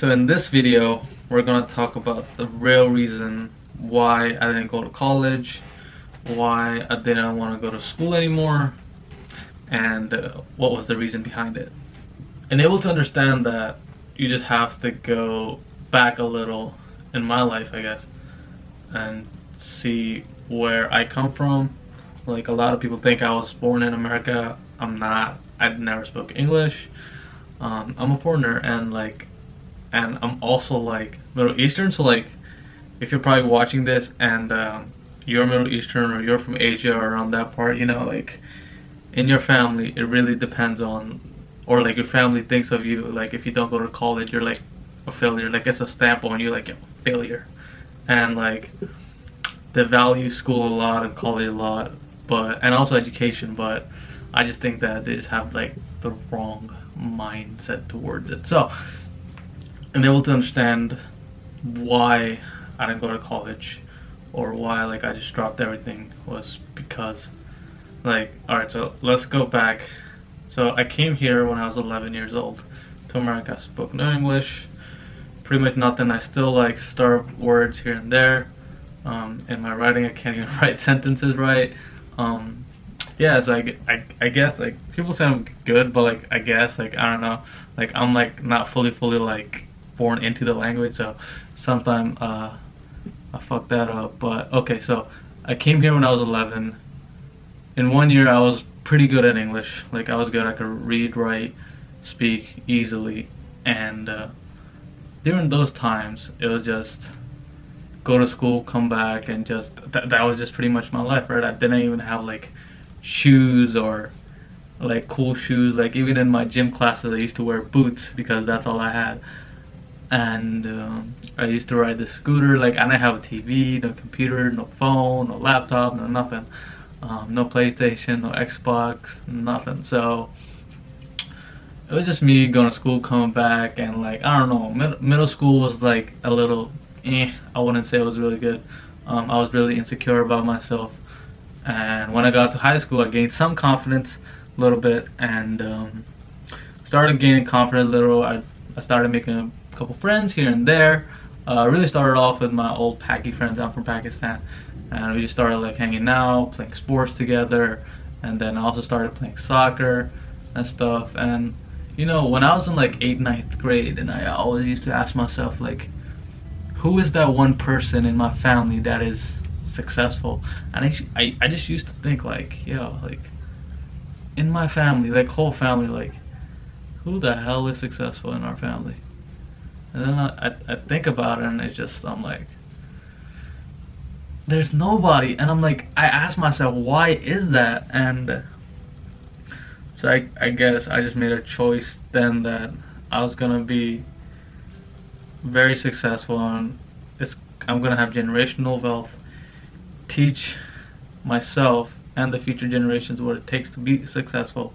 So in this video, we're gonna talk about the real reason why I didn't go to college, why I didn't want to go to school anymore, and what was the reason behind it. And able to understand that you just have to go back a little in my life, I guess, and see where I come from. Like a lot of people think I was born in America. I'm not. I never spoke English. I'm a foreigner, and I'm also like Middle Eastern. So like, if you're probably watching this and you're Middle Eastern or you're from Asia or around that part, you know, like in your family, it really depends on, or like your family thinks of you. Like if you don't go to college, you're like a failure. Like it's a stamp on you, like you're a failure, and like they value school a lot and college a lot, and also education. But I just think that they just have like the wrong mindset towards it. So I'm able to understand why I didn't go to college, or why like I just dropped everything, was because like, alright, so let's go back. So I came here when I was 11 years old to America. I spoke no English, pretty much nothing. I still like start words here and there. In my writing, I can't even write sentences right. Yeah, so I guess like people say I'm good, but like I guess like I don't know, like I'm like not fully like born into the language, so sometimes I fuck that up. But okay, so I came here when I was 11. In 1 year, I was pretty good at English. Like I was good. I could read, write, speak easily, and during those times, it was just go to school, come back, and just that was just pretty much my life, right? I didn't even have like shoes or like cool shoes. Like even in my gym classes, I used to wear boots because that's all I had. And I used to ride the scooter. Like I didn't have a TV, no computer, no phone, no laptop, no nothing. No PlayStation, no Xbox, nothing. So it was just me going to school, coming back, and like I don't know. Middle school was like a little I wouldn't say it was really good. I was really insecure about myself, and when I got to high school, I gained some confidence, a little bit, and started gaining confidence a little. I started making a couple friends here and there. Really started off with my old Paki friends. I'm from Pakistan, and we just started like hanging out, playing sports together, and then I also started playing soccer and stuff. And you know, when I was in like 8th, 9th grade, and I always used to ask myself like, who is that one person in my family that is successful? And I just used to think like, yo, like in my family, like whole family, like who the hell is successful in our family? And then I think about it, and it's just, I'm like, there's nobody. And I'm like, I ask myself, why is that? And so I guess I just made a choice then that I was gonna be very successful, and I'm gonna have generational wealth, teach myself and the future generations what it takes to be successful.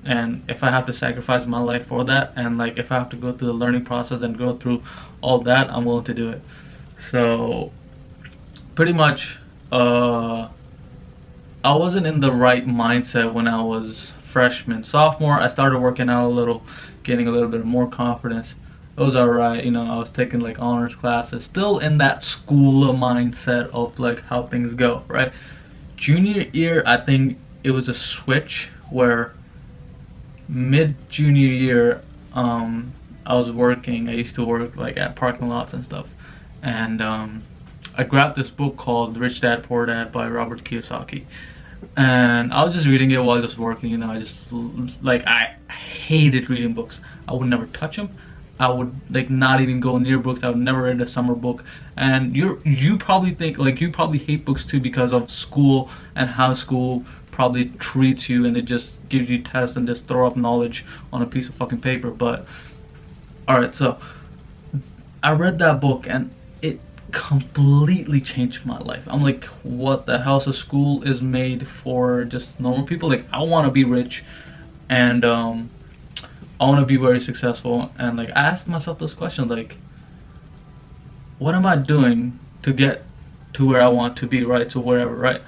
And if I have to sacrifice my life for that, and like if I have to go through the learning process and go through all that, I'm willing to do it. So pretty much I wasn't in the right mindset when I was freshman, sophomore. I started working out a little, getting a little bit more confidence. It was alright, you know. I was taking like honors classes, still in that school mindset of like how things go, right? Junior year, I think it was a switch where mid junior year, I was working. I used to work like at parking lots and stuff, and I grabbed this book called Rich Dad Poor Dad by Robert Kiyosaki, and I was just reading it while I was working. You know, I just like, I hated reading books. I would never touch them. I would like not even go near books. I would never read a summer book. And you probably think like, you probably hate books too because of school and how school probably treats you, and it just gives you tests and just throw up knowledge on a piece of fucking paper. But alright, so I read that book and it completely changed my life. I'm like, what the hell? So school is made for just normal people. Like I want to be rich, and I want to be very successful. And like I asked myself those questions, like what am I doing to get to where I want to be, right? So wherever, right?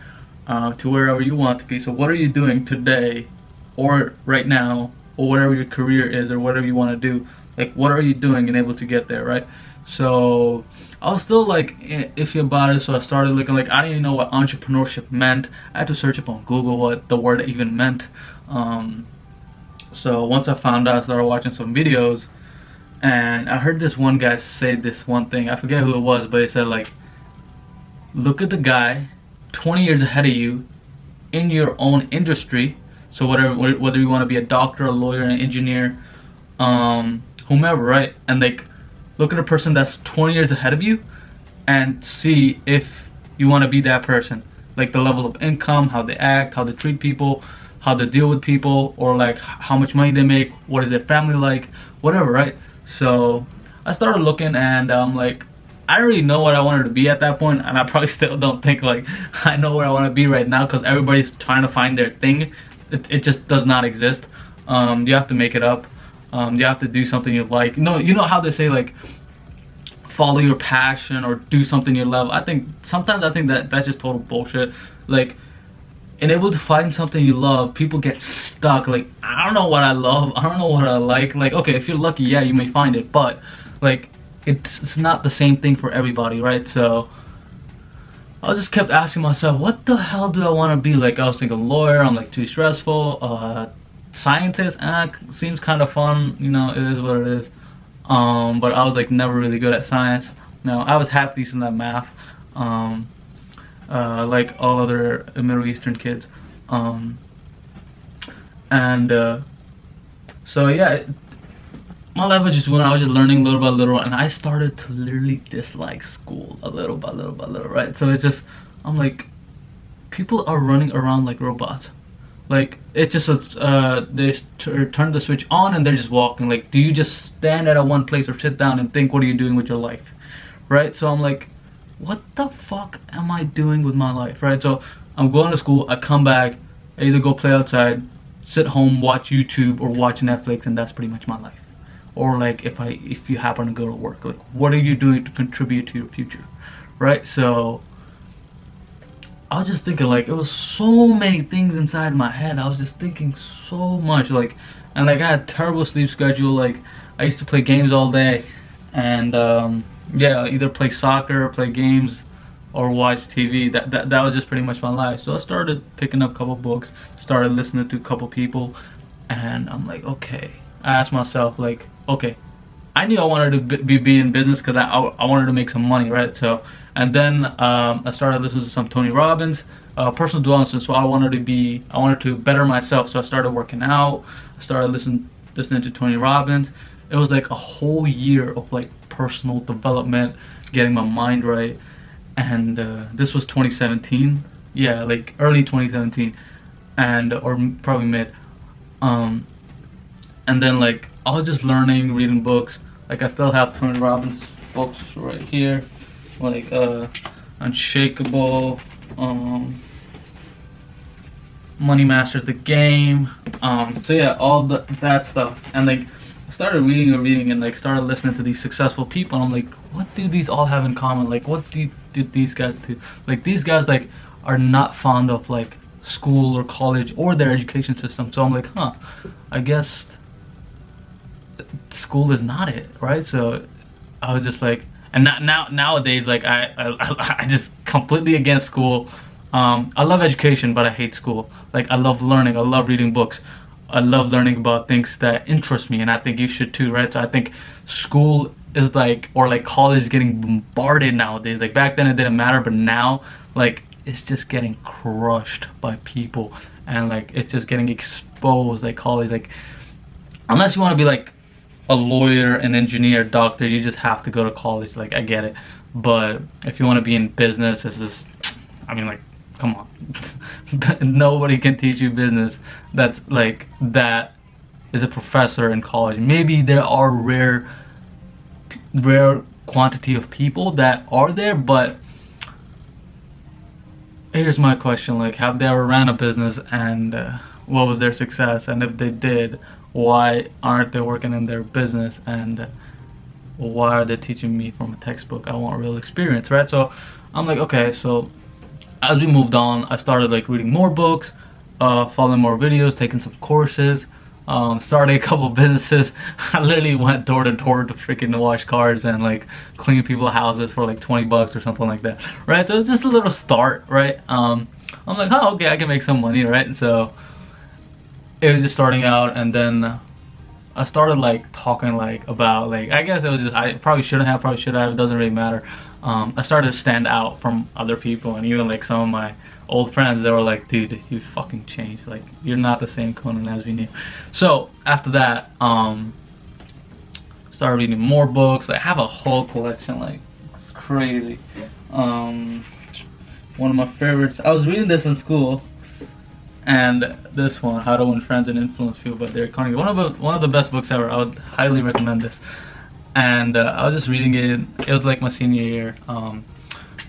To wherever you want to be. So what are you doing today or right now, or whatever your career is, or whatever you want to do, Like, what are you doing and able to get there, right? So I was still like iffy about it, so I started looking. Like, I didn't even know what entrepreneurship meant. I had to search up on Google what the word even meant. So once I found out, I started watching some videos, and I heard this one guy say this one thing. I forget who it was, but he said, like, look at the guy 20 years ahead of you in your own industry. So whether you want to be a doctor, a lawyer, an engineer, whomever, right? And like, look at a person that's 20 years ahead of you and see if you want to be that person. Like the level of income, how they act, how they treat people, how they deal with people, or like how much money they make, what is their family like, whatever, right? So I started looking, and like, I already know what I wanted to be at that point, and I probably still don't think like I know where I want to be right now, because everybody's trying to find their thing. It just does not exist. You have to make it up. You have to do something you like. You know how they say, like, follow your passion or do something you love. Sometimes I think that that's just total bullshit. Like, and able to find something you love, people get stuck. Like, I don't know what I love, I don't know what I like. Like, okay, if you're lucky, yeah, you may find it, but like, it's not the same thing for everybody, right? So I just kept asking myself, what the hell do I want to be? Like, I was thinking lawyer, I'm like, too stressful. Scientist, seems kind of fun, you know, it is what it is. But I was like never really good at science. No, I was half decent at math, like all other Middle Eastern kids. So yeah, my life was just when I was just learning little by little, and I started to literally dislike school a little by little by little, right? So it's just, I'm like, people are running around like robots. Like, it's just they turn the switch on and they're just walking. Like, do you just stand at a one place or sit down and think, what are you doing with your life, right? So I'm like, what the fuck am I doing with my life, right? So I'm going to school, I come back, I either go play outside, sit home, watch YouTube, or watch Netflix, and that's pretty much my life. Or like, if you happen to go to work, like, what are you doing to contribute to your future, right? So I was just thinking, like, it was so many things inside my head. I was just thinking so much, like, and like, I had terrible sleep schedule. Like, I used to play games all day, and yeah, either play soccer, play games, or watch TV. That was just pretty much my life. So I started picking up a couple books, started listening to a couple people, and I'm like, okay. I asked myself, like, okay, I knew I wanted to be in business because I wanted to make some money, right? So, and then I started listening to some Tony Robbins, personal development. So I wanted to better myself. So I started working out. I started listening to Tony Robbins. It was like a whole year of like personal development, getting my mind right. And this was 2017. Yeah, like early 2017, and or probably mid. And then like, I was just learning, reading books. Like, I still have Tony Robbins books right here, like Unshakable, Money Master the Game. So yeah, all that stuff. And like, I started reading and like started listening to these successful people, and I'm like, what do these all have in common? Like, what do these guys do? Like, these guys like are not fond of like school or college or their education system. So I'm like, huh, I guess school is not it, right? So I was just like, and nowadays, like, I just completely against school. I love education, but I hate school. Like, I love learning, I love reading books, I love learning about things that interest me, and I think you should too, right? So I think school is like, or like college is getting bombarded nowadays. Like, back then it didn't matter, but now like it's just getting crushed by people, and like it's just getting exposed. Like, college, like, unless you want to be like a lawyer, an engineer, doctor, you just have to go to college. Like, I get it, but if you want to be in business, it's just, I mean, like, come on. Nobody can teach you business that's like that is a professor in college. Maybe there are rare quantity of people that are there, but here's my question, like, have they ever ran a business, and what was their success? And if they did, why aren't they working in their business? And why are they teaching me from a textbook? I want real experience, right? So I'm like, okay. So as we moved on, I started like reading more books, following more videos, taking some courses, starting a couple businesses. I literally went door to door to freaking wash cars and like clean people's houses for like 20 bucks or something like that, right? So it's just a little start, right? I'm like, oh, okay, I can make some money, right? So it was just starting out, and then I started like talking like about like, I guess it was just, I probably shouldn't have, it doesn't really matter. I started to stand out from other people, and even like some of my old friends, they were like, dude, you fucking changed, like you're not the same Conan as we knew. So after that, started reading more books. I have a whole collection, like it's crazy. One of my favorites, I was reading this in school, and this one, How to Win Friends and Influence People by Dale Carnegie. One of the best books ever. I would highly recommend this. And I was just reading it. It was like my senior year. I'm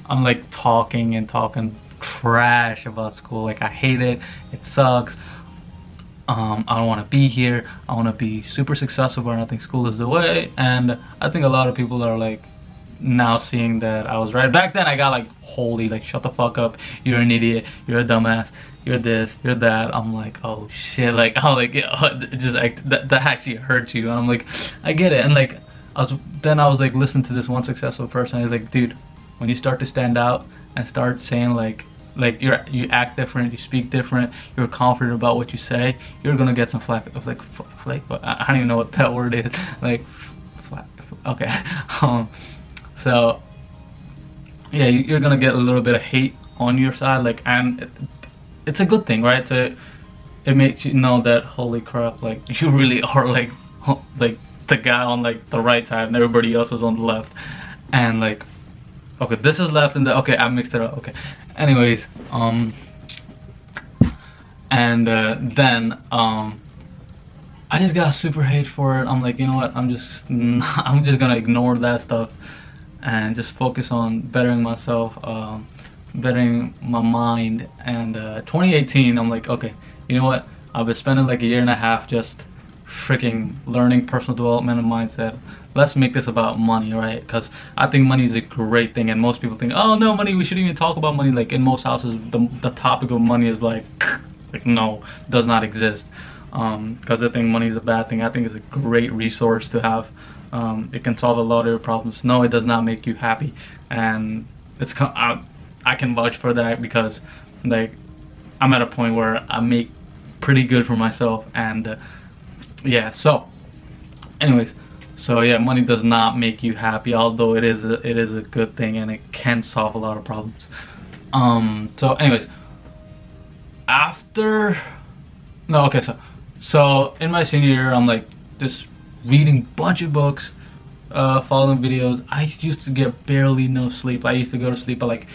like talking trash about school. Like I hate it. It sucks. I don't want to be here. I want to be super successful, but I don't think school is the way. And I think a lot of people are like now seeing that I was right. Back then I got like, holy, like shut the fuck up. You're an idiot. You're a dumbass. You're this, you're that. I'm like, oh shit, like, oh, like, yeah, it just that actually hurts you. And I'm like, I get it. And like, I was like listening to this one successful person. He's like, dude, when you start to stand out and start saying like you act different, you speak different, you're confident about what you say, you're gonna get some flack. Like I don't even know what that word is. Like, flack. Okay. So yeah, you're gonna get a little bit of hate on your side, like, and it's a good thing, right? So it makes you know that, holy crap, like you really are like the guy on like the right side and everybody else is on the left. And like, okay, this is left and okay, I mixed it up. Okay, anyways, and then I just got super hate for it. I'm like, you know what, I'm just gonna ignore that stuff and just focus on bettering myself, bettering my mind. And 2018, I'm like, okay, you know what, I've been spending like a year and a half just freaking learning personal development and mindset. Let's make this about money, right? Because I think money is a great thing, and most people think, oh no, money, we shouldn't even talk about money. Like in most houses, the topic of money is like no, does not exist. Because I think money is a bad thing. I think it's a great resource to have. It can solve a lot of your problems. No, it does not make you happy, and it's I can vouch for that, because like I'm at a point where I make pretty good for myself. And yeah, so anyways, so yeah, money does not make you happy, although it is a good thing, and it can solve a lot of problems. So anyways, so in my senior year, I'm like just reading a bunch of books, following videos. I used to get barely no sleep. I used to go to sleep at like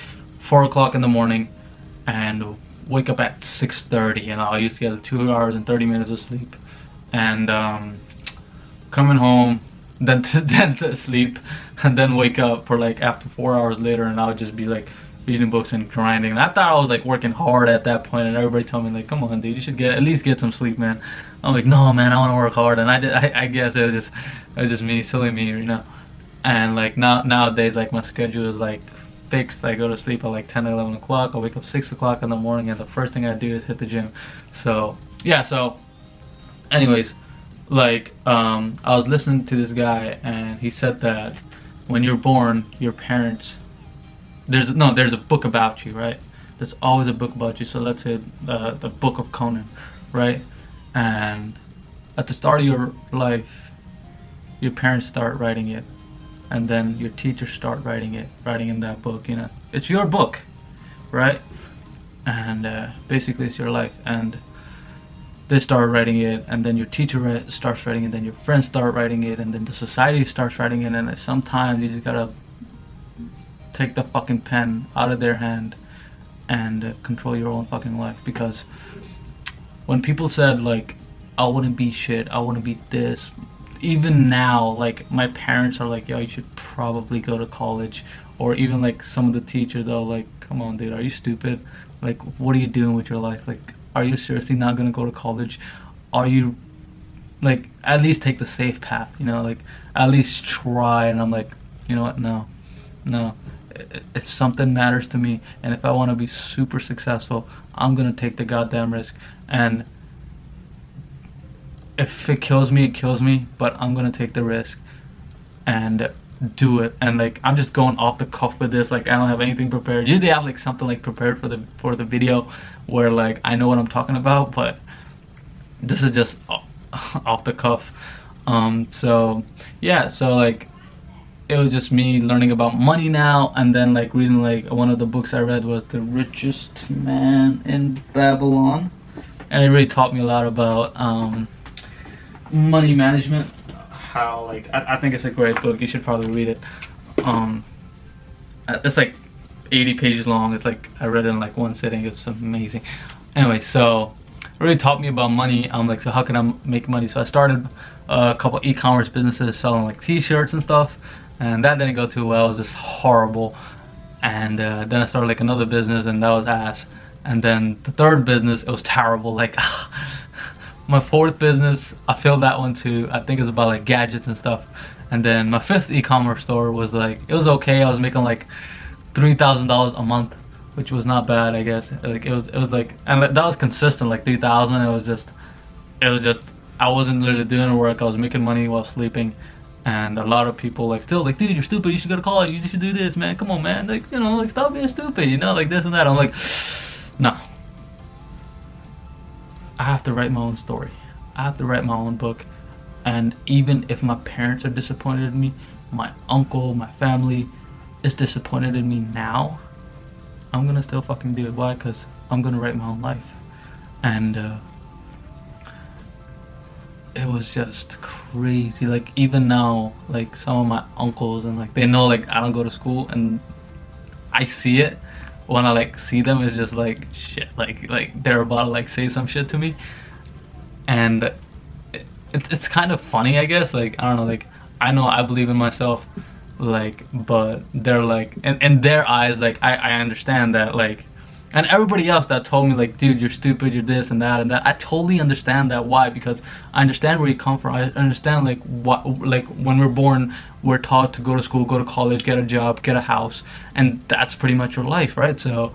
4 o'clock in the morning and wake up at 6:30. You know, I used to get 2 hours and 30 minutes of sleep, and coming home, then to sleep, and then wake up for like after 4 hours later, and I would just be like reading books and grinding. And I thought I was like working hard at that point, and everybody told me like, come on dude, you should at least get some sleep, man. I'm like, no man, I want to work hard. And I guess it was just me, silly me, you know. And like nowadays, like my schedule is like fixed. I go to sleep at like 10 or 11 o'clock. I wake up 6 o'clock in the morning, and the first thing I do is hit the gym. So yeah, so anyways, like I was listening to this guy, and he said that when you're born, your parents, there's a book about you, right? There's always a book about you. So let's say the book of Conan, right? And at the start of your life, your parents start writing it, and then your teachers start writing in that book. You know, it's your book, right? And basically it's your life, and they start writing it, and then your teacher starts writing it, then your friends start writing it, and then the society starts writing it. And sometimes you just gotta take the fucking pen out of their hand and control your own fucking life. Because when people said like, I wouldn't be shit, I wouldn't be this, even now, like my parents are like, yo, you should probably go to college. Or even like some of the teachers, though, like, come on dude, are you stupid? Like, what are you doing with your life? Like, are you seriously not gonna go to college? Are you, like, at least take the safe path, you know, like at least try. And I'm like, you know what, no. If something matters to me, and if I want to be super successful, I'm gonna take the goddamn risk. And if it kills me, it kills me, but I'm gonna take the risk and do it. And like, I'm just going off the cuff with this. Like, I don't have anything prepared. Usually I have like something like prepared for the video where like I know what I'm talking about, but this is just off the cuff. So yeah, so like it was just me learning about money now, and then like reading, like one of the books I read was The Richest Man in Babylon, and it really taught me a lot about money management. How like I think it's a great book. You should probably read it. It's like 80 pages long. It's like I read it in like one sitting. It's amazing. Anyway, so it really taught me about money. I'm like, so how can I make money? So I started a couple e-commerce businesses selling like t-shirts and stuff, and that didn't go too well. It was just horrible. And then I started like another business, and that was ass. And then the third business, it was terrible. Like my fourth business, I failed that one too. I think it's about like gadgets and stuff. And then my fifth e-commerce store was like, it was okay. I was making like $3,000 a month, which was not bad, I guess. Like it was like, and that was consistent, like 3,000. It was just I wasn't literally doing work. I was making money while sleeping. And a lot of people like still like, dude, you're stupid, you should go to college, you should do this, man, come on, man, like, you know, like, stop being stupid, you know, like this and that. I'm like, no, I have to write my own story. I have to write my own book. And even if my parents are disappointed in me, my uncle, my family is disappointed in me now, I'm gonna still fucking do it. Why? Because I'm gonna write my own life. And it was just crazy. Like even now, like some of my uncles and like they know like I don't go to school, and I see it when I like see them. It's just like shit, like they're about to like say some shit to me. And it's kind of funny, I guess. Like I don't know, like I know I believe in myself, like, but they're like in their eyes, like I understand that, like, and everybody else that told me like, dude, you're stupid, you're this and that and that, I totally understand that. Why? Because I understand where you come from. I understand like what, like when we're born, we're taught to go to school, go to college, get a job, get a house, and that's pretty much your life, right? So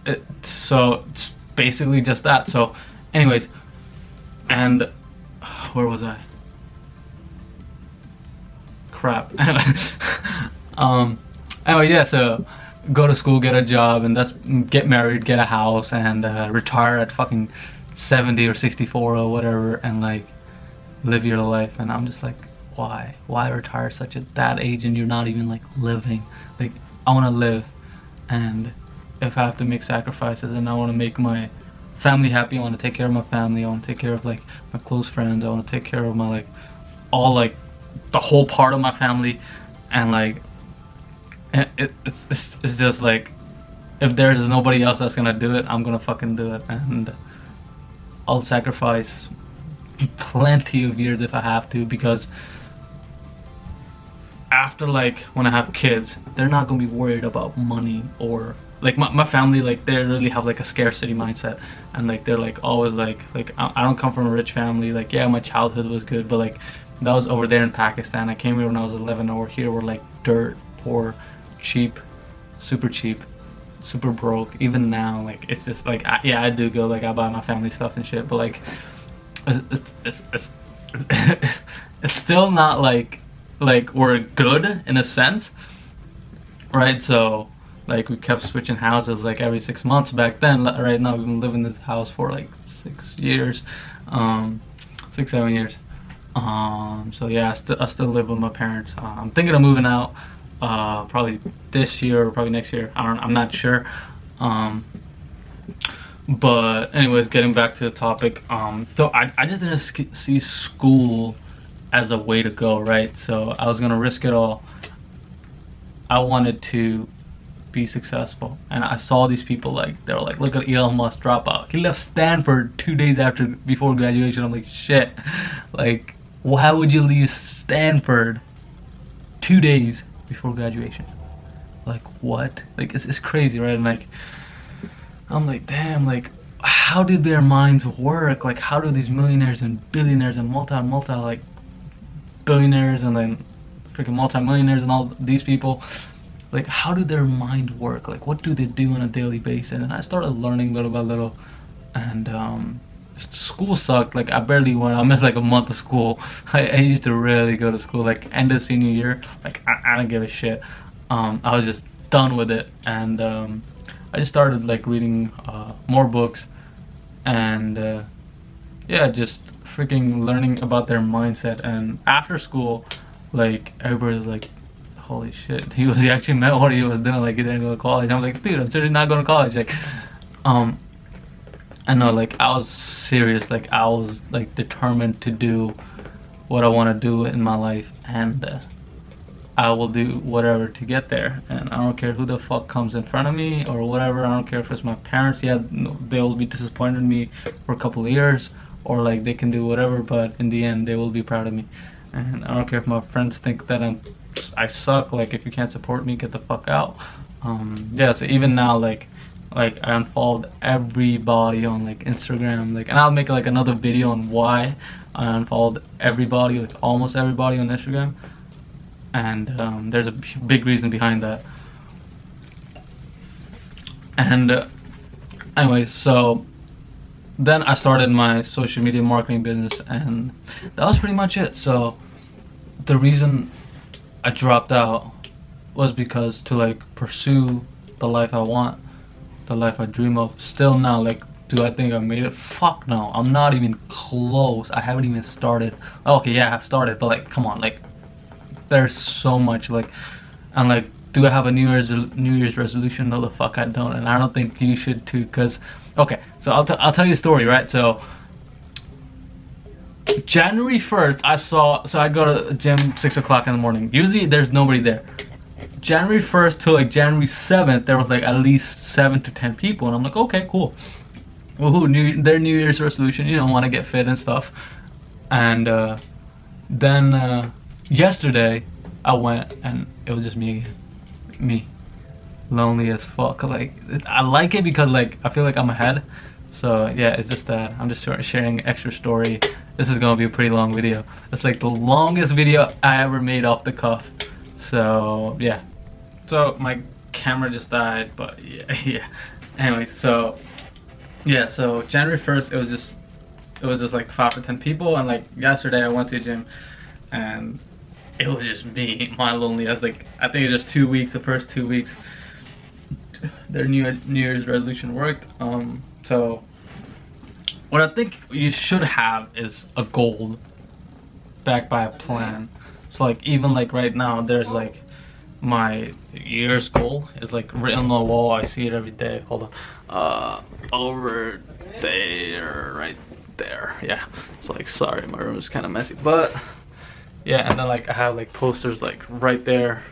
it's basically just that. So anyways, and where was I? Crap. Anyway, yeah, so go to school, get a job, and that's get married, get a house, and retire at fucking 70 or 64 or whatever, and like live your life. And I'm just like, why retire such at that age and you're not even like living? Like I want to live, and if I have to make sacrifices, and I want to make my family happy, I want to take care of my family, I want to take care of like my close friends, I want to take care of my like all like the whole part of my family. And like it's just like, if there's nobody else that's gonna do it, I'm gonna fucking do it. And I'll sacrifice plenty of years if I have to, because after like when I have kids, they're not gonna be worried about money, or like my family, like they really have like a scarcity mindset, and like they're like always like I don't come from a rich family. Like yeah, my childhood was good, but like that was over there in Pakistan. I came here when I was 11. Over here we're like dirt poor, cheap, super broke. Even now, like it's just like yeah, I do go like I buy my family stuff and shit, but like it's it's still not like we're good in a sense, right? So like we kept switching houses like every 6 months back then. Right now we've been living in this house for like 6 years, 6-7 years. So yeah, I still live with my parents. I'm thinking of moving out, probably this year or probably next year. I'm not sure. But anyways, getting back to the topic. So I just didn't see school as a way to go, right? So I was gonna risk it all. I wanted to be successful, and I saw these people like they were like, look at Elon Musk drop out. He left Stanford 2 days before graduation. I'm like, shit, like why would you leave Stanford 2 days before graduation? Like what? Like it's crazy, right? And like I'm like, damn, like how did their minds work? Like how do these millionaires and billionaires and multi like billionaires and then freaking multi-millionaires and all these people, like how do their mind work? Like what do they do on a daily basis? And I started learning little by little, and school sucked. Like I barely went. I missed like a month of school. I used to rarely go to school. Like end of senior year, like I don't give a shit. I was just done with it, and I just started like reading more books, and yeah, just freaking learning about their mindset. And after school, like everybody was like, holy shit, he actually meant what he was doing. Like he didn't go to college. I'm like, dude, I'm seriously not going to college. Like I know, like I was serious. Like I was like determined to do what I want to do in my life, and I will do whatever to get there. And I don't care who the fuck comes in front of me or whatever. I don't care if it's my parents. Yeah, no, they'll be disappointed in me for a couple of years, or like they can do whatever, but in the end they will be proud of me. And I don't care if my friends think that I suck. Like if you can't support me, get the fuck out. Yeah, so even now, like I unfollowed everybody on like Instagram, like, and I'll make like another video on why I unfollowed everybody, like almost everybody on Instagram. And there's a big reason behind that. And anyway, so then I started my social media marketing business, and that was pretty much it. So the reason I dropped out was because to like pursue the life I want, the life I dream of. Still now, like, do I think I made it? Fuck no, I'm not even close. I haven't even started. Okay, yeah, I have started, but like, come on, like, there's so much, like, and like, do I have a New Year's resolution? No, the fuck I don't, and I don't think you should too. Cause, okay, so I'll tell you a story, right? So January 1st, I go to the gym 6 o'clock in the morning. Usually there's nobody there. January 1st to like January 7th, there was like at least 7 to 10 people, and I'm like, okay, cool. Woohoo, their New Year's resolution, you know, want to get fit and stuff. And then yesterday I went, and it was just me again. Me, lonely as fuck. Like I like it because like I feel like I'm ahead. So yeah, it's just that I'm just sharing an extra story. This is gonna be a pretty long video. It's like the longest video I ever made off the cuff. So yeah. So my camera just died, but yeah. Anyway, so yeah, so January 1st, it was just like 5 or 10 people, and like yesterday I went to the gym, and it was just me, my lonely. I was like, I think it's just 2 weeks, the first 2 weeks, their New Year's resolution worked. So what I think you should have is a goal backed by a plan. So like even like right now, there's like my year's goal is like written on the wall. I see it every day. Hold on, over there, right there. Yeah. So like, sorry, my room is kind of messy, but yeah. And then like I have like posters like right there.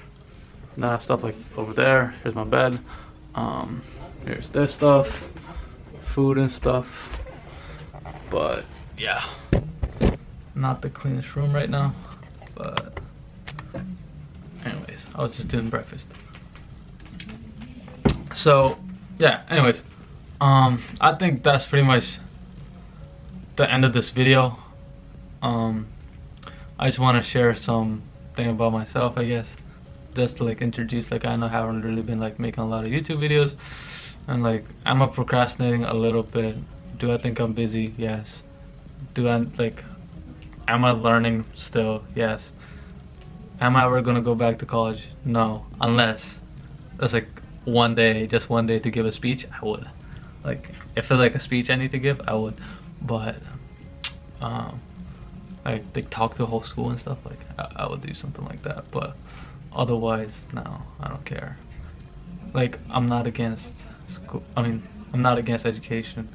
And I have stuff like over there. Here's my bed. Here's this stuff, food and stuff. But yeah, not the cleanest room right now, but anyways, I was just doing breakfast. So yeah, anyways, I think that's pretty much the end of this video. I just want to share something about myself, I guess, just to like introduce, like, I know I haven't really been like making a lot of YouTube videos, and like I'm procrastinating a little bit. Do I think I'm busy? Yes. Do I like, am I learning still? Yes. Am I ever gonna go back to college? No. Unless there's like one day, just one day to give a speech, I would. Like if there's like a speech I need to give, I would. But like talk to the whole school and stuff, like I would do something like that. But otherwise, no, I don't care. Like I'm not against school. I mean, I'm not against education.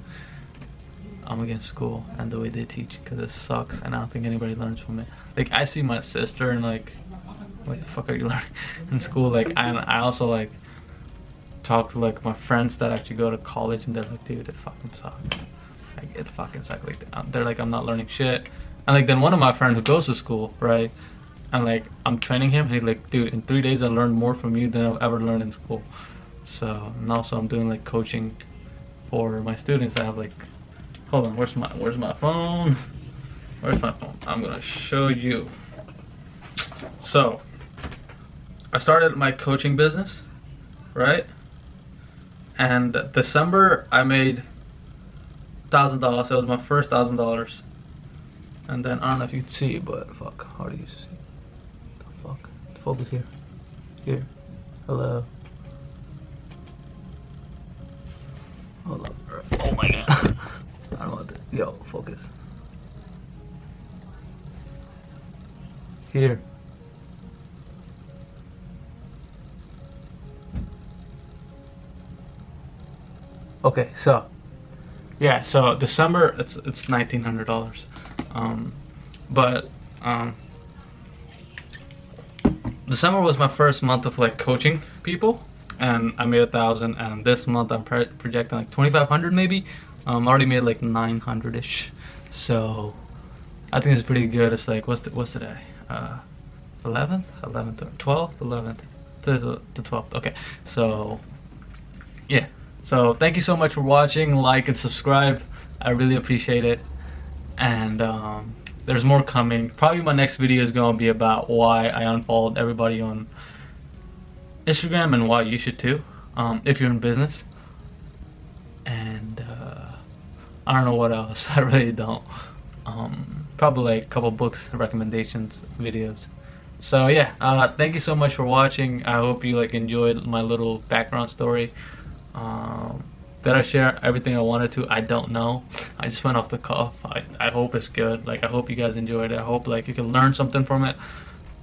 I'm against school and the way they teach, because it sucks, and I don't think anybody learns from it. Like I see my sister and like, what the fuck are you learning in school? Like I also like talk to like my friends that actually go to college, and they're like, dude, it fucking sucks. Like it fucking sucks. Like they're like, I'm not learning shit. And like then one of my friends who goes to school, right? And like I'm training him, and he's like, dude, in 3 days I learned more from you than I've ever learned in school. So, and also I'm doing like coaching for my students. I have like, hold on, where's my phone? Where's my phone? I'm gonna show you. So I started my coaching business, right? And December I made $1,000. It was my first $1,000. And then I don't know if you can see, but fuck, how do you see? The fuck? Focus here. Here. Hello. Hold up. Oh my god. I don't want to. Yo, focus. Here. Okay, so yeah, so December it's $1,900. But December was my first month of like coaching people, and I made 1,000. And this month I'm projecting like 2,500 maybe. I already made like 900ish, so I think it's pretty good. It's like what's today? 11th, 12th, 11th to the 12th. Okay, so yeah. So thank you so much for watching. Like and subscribe. I really appreciate it. And there's more coming. Probably my next video is going to be about why I unfollowed everybody on Instagram and why you should too, if you're in business. And I don't know what else. I really don't. Probably like a couple books, recommendations, videos. So yeah, thank you so much for watching. I hope you like enjoyed my little background story. Did I share everything I wanted to? I don't know. I just went off the cuff. I hope it's good. Like I hope you guys enjoyed it. I hope like you can learn something from it.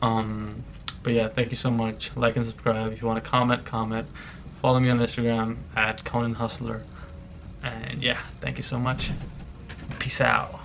But yeah, thank you so much. Like and subscribe. If you want to comment. Follow me on Instagram at Conan Hustler. And yeah, thank you so much. Peace out.